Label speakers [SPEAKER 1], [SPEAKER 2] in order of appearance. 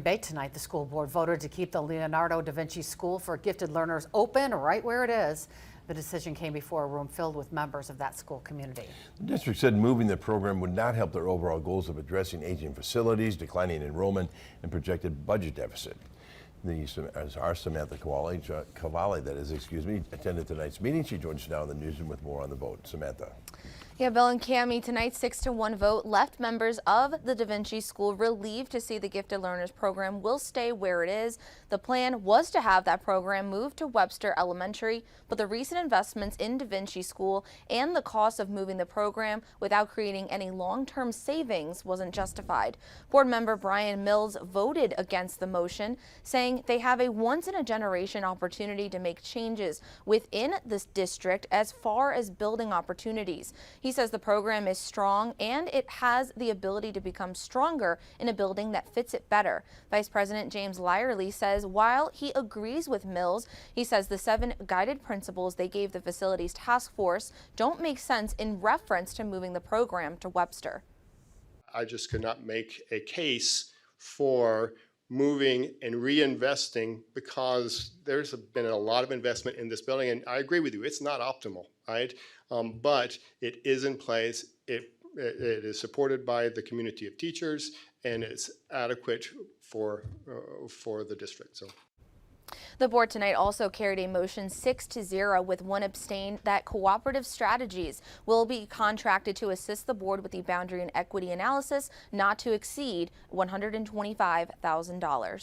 [SPEAKER 1] Bay tonight, the school board voted to keep the Leonardo da Vinci School for Gifted Learners open right where it is. The decision came before a room filled with members of that school community.
[SPEAKER 2] The district said moving the program would not help their overall goals of addressing aging facilities, declining enrollment, and projected budget deficit. Our Samantha Cavalli, attended tonight's meeting. She joins us now in the newsroom with more on the vote. Samantha.
[SPEAKER 3] Yeah, Bill and Cami, tonight's 6-1 vote left members of the Da Vinci School relieved to see the Gifted Learners program will stay where it is. The plan was to have that program moved to Webster Elementary, but the recent investments in Da Vinci School and the cost of moving the program without creating any long-term savings wasn't justified. Board member Brian Mills voted against the motion, saying they have a once-in-a-generation opportunity to make changes within this district as far as building opportunities. He says the program is strong and it has the ability to become stronger in a building that fits it better. Vice President James Lyerly says while he agrees with Mills, he says the 7 guided principles they gave the facilities task force don't make sense in reference to moving the program to Webster.
[SPEAKER 4] I just could not make a case for moving and reinvesting because there's been a lot of investment in this building, and I agree with you, it's not optimal, right? But it is in place, it is supported by the community of teachers, and it's adequate for the district. So.
[SPEAKER 3] The board tonight also carried a motion 6-0 with 1 abstain that Cooperative Strategies will be contracted to assist the board with the boundary and equity analysis not to exceed $125,000.